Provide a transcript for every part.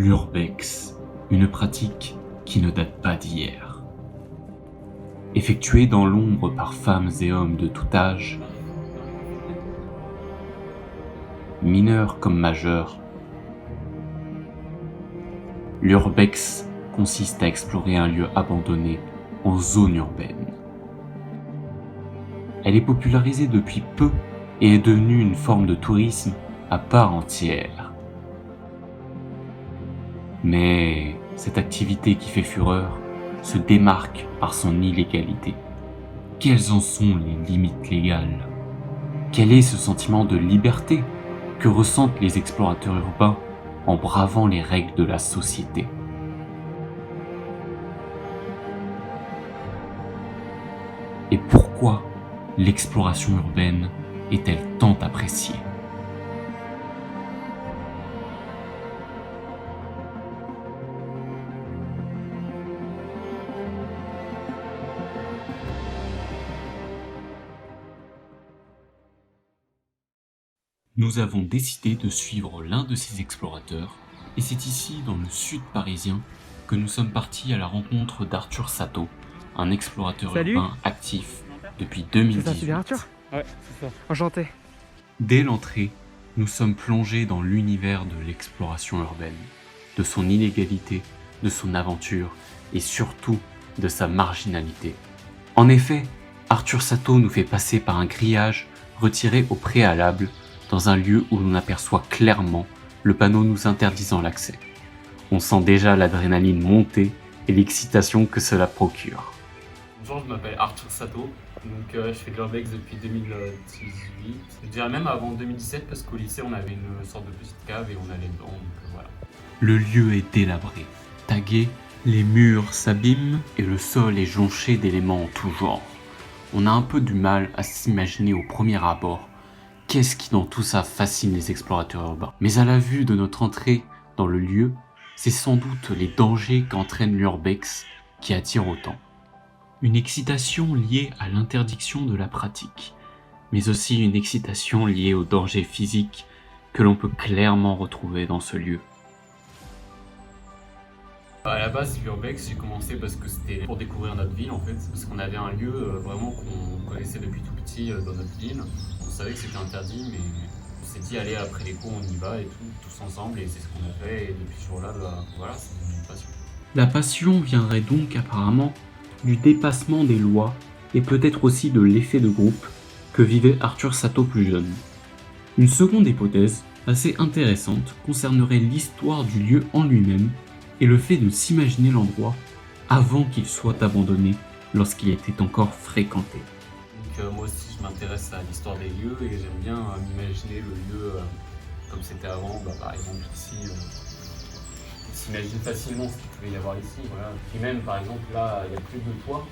L'urbex, une pratique qui ne date pas d'hier. Effectuée dans l'ombre par femmes et hommes de tout âge, mineurs comme majeurs, l'urbex consiste à explorer un lieu abandonné en zone urbaine. Elle est popularisée depuis peu et est devenue une forme de tourisme à part entière. Mais cette activité qui fait fureur se démarque par son illégalité. Quelles en sont les limites légales? Quel est ce sentiment de liberté que ressentent les explorateurs urbains en bravant les règles de la société? Et pourquoi l'exploration urbaine est-elle tant appréciée? Nous avons décidé de suivre l'un de ces explorateurs, et c'est ici, dans le sud parisien, que nous sommes partis à la rencontre d'Arthur Sato, un explorateur urbain actif depuis 2018. C'est ça, c'est bien Arthur? Ouais, c'est ça. Enchanté. Dès l'entrée, nous sommes plongés dans l'univers de l'exploration urbaine, de son illégalité, de son aventure et surtout de sa marginalité. En effet, Arthur Sato nous fait passer par un grillage retiré au préalable dans un lieu où l'on aperçoit clairement le panneau nous interdisant l'accès. On sent déjà l'adrénaline monter et l'excitation que cela procure. Bonjour, je m'appelle Arthur Sato, donc je fais de l'urbex depuis 2018. Je dirais même avant 2017 parce qu'au lycée on avait une sorte de petite cave et on allait dedans, donc voilà. Le lieu est délabré, tagué, les murs s'abîment et le sol est jonché d'éléments en tout genre. On a un peu du mal à s'imaginer au premier abord qu'est-ce qui dans tout ça fascine les explorateurs urbains. Mais à la vue de notre entrée dans le lieu, c'est sans doute les dangers qu'entraîne l'urbex qui attire autant. Une excitation liée à l'interdiction de la pratique, mais aussi une excitation liée au danger physique que l'on peut clairement retrouver dans ce lieu. À la base, l'urbex, j'ai commencé parce que c'était pour découvrir notre ville en fait, parce qu'on avait un lieu vraiment qu'on connaissait depuis tout petit dans notre ville. On savait que c'était interdit, mais on s'est dit allez après les cours on y va et tout, tous ensemble, et c'est ce qu'on a fait. Et depuis ce jour-là, voilà, c'est devenu une passion. La passion viendrait donc apparemment du dépassement des lois et peut-être aussi de l'effet de groupe que vivait Arthur Sato plus jeune. Une seconde hypothèse, assez intéressante, concernerait l'histoire du lieu en lui-même et le fait de s'imaginer l'endroit avant qu'il soit abandonné lorsqu'il était encore fréquenté. Donc moi aussi je m'intéresse à l'histoire des lieux et j'aime bien m'imaginer le lieu comme c'était avant. Par exemple ici, on s'imagine facilement ce qu'il pouvait y avoir ici. Voilà. Puis même par exemple là il n'y a plus de toit.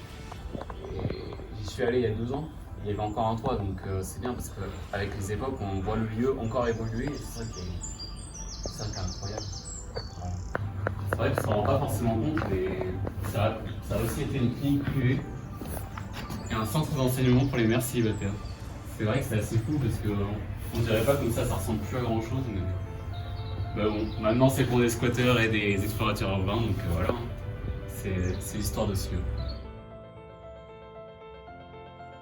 Et j'y suis allé il y a 2 ans, il y avait encore un toit, donc c'est bien parce qu'avec les époques on voit le lieu encore évoluer et c'est ça qui est incroyable. Voilà. C'est vrai qu'on ne s'en rend pas forcément compte, mais ça a aussi été une clinique privée et un centre d'enseignement pour les mères célibataires. C'est vrai que c'est assez fou parce qu'on dirait pas comme ça ressemble plus à grand chose, mais bon, maintenant c'est pour des squatteurs et des explorateurs urbains, donc voilà, c'est l'histoire de ce lieu.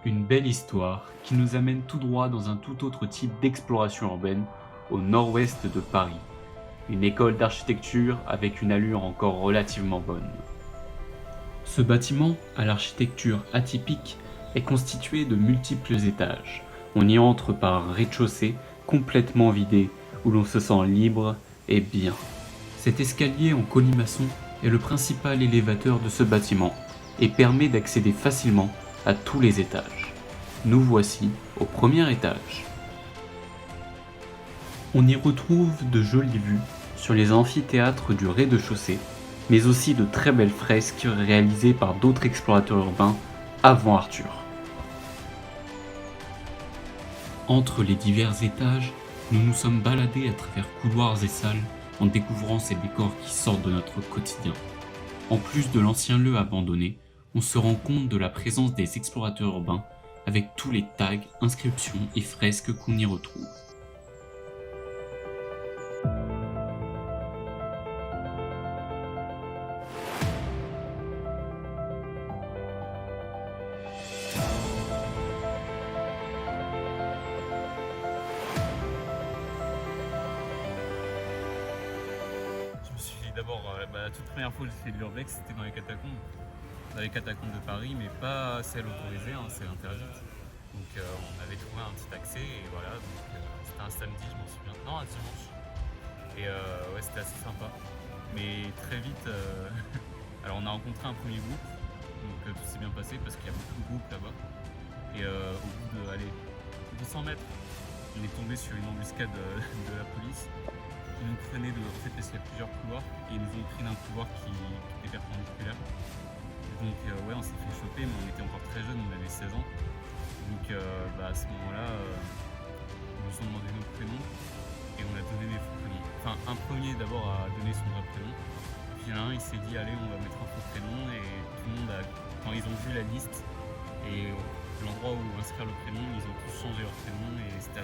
Une belle histoire qui nous amène tout droit dans un tout autre type d'exploration urbaine au nord-ouest de Paris. Une école d'architecture avec une allure encore relativement bonne. Ce bâtiment, à l'architecture atypique, est constitué de multiples étages. On y entre par un rez-de-chaussée complètement vidé où l'on se sent libre et bien. Cet escalier en colimaçon est le principal élévateur de ce bâtiment et permet d'accéder facilement à tous les étages. Nous voici au premier étage. On y retrouve de jolies vues sur les amphithéâtres du rez-de-chaussée, mais aussi de très belles fresques réalisées par d'autres explorateurs urbains avant Arthur. Entre les divers étages, nous nous sommes baladés à travers couloirs et salles en découvrant ces décors qui sortent de notre quotidien. En plus de l'ancien lieu abandonné, on se rend compte de la présence des explorateurs urbains avec tous les tags, inscriptions et fresques qu'on y retrouve. d'abord, la toute première fois que j'ai fait de l'urbex, c'était dans les catacombes. Dans les catacombes de Paris, mais pas celles autorisées, hein, celles interdites. Donc on avait trouvé un petit accès et voilà, donc c'était un samedi, je m'en souviens. Non, un dimanche. Et ouais, c'était assez sympa. Mais très vite, alors on a rencontré un premier groupe, donc tout s'est bien passé parce qu'il y a beaucoup de groupes là-bas. Et au bout de, allez, 200 mètres, on est tombé sur une embuscade de la police qui nous prenait de. En fait, parce qu'il y a plusieurs couloirs et ils nous ont pris d'un couloir qui était perpendiculaire. Donc ouais, on s'est fait choper, mais on était encore très jeunes, on avait 16 ans. Donc à ce moment-là, ils nous ont demandé nos prénoms et on a donné des faux prénoms. Enfin, un premier d'abord a donné son vrai prénom, puis un il s'est dit allez, on va mettre un faux prénom, et tout le monde a, quand ils ont vu la liste et l'endroit où inscrire le prénom, ils ont tous changé leur prénom et c'était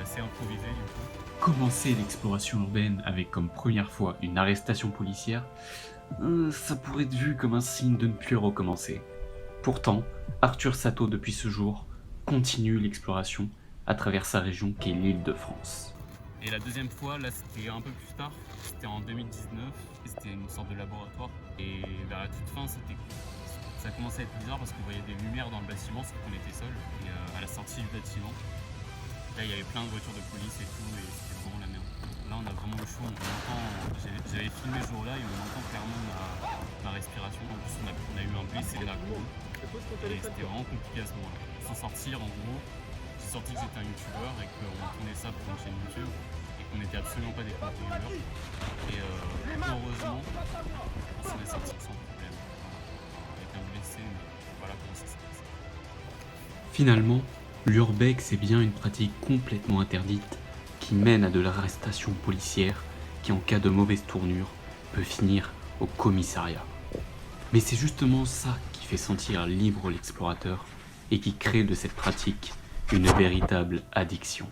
assez improvisé du coup. Commencer l'exploration urbaine avec comme première fois une arrestation policière, ça pourrait être vu comme un signe de ne plus recommencer. Pourtant, Arthur Sato depuis ce jour continue l'exploration à travers sa région qu'est l'Île-de-France. Et la deuxième fois, là c'était un peu plus tard, c'était en 2019, et c'était une sorte de laboratoire. Et vers la toute fin, ça commençait à être bizarre parce qu'on voyait des lumières dans le bâtiment, c'est qu'on était seul. Et à la sortie du bâtiment, là il y avait plein de voitures de police et tout, et c'était vraiment la merde. Là on a vraiment le chaud, j'avais filmé ce jour-là et on entend clairement ma respiration. En plus on a eu un blessé de la cour, et c'était vraiment compliqué à ce moment-là. Sans sortir, en gros, j'ai sorti que j'étais un youtubeur et qu'on tournait ça pour une chaîne YouTube et qu'on n'était absolument pas des youtubeurs. Et heureusement, on s'en est sorti sans problème. Avec un blessé, mais voilà comment ça s'est passé. Finalement, l'urbex est bien une pratique complètement interdite qui mène à de l'arrestation policière qui, en cas de mauvaise tournure, peut finir au commissariat. Mais c'est justement ça qui fait sentir libre l'explorateur et qui crée de cette pratique une véritable addiction.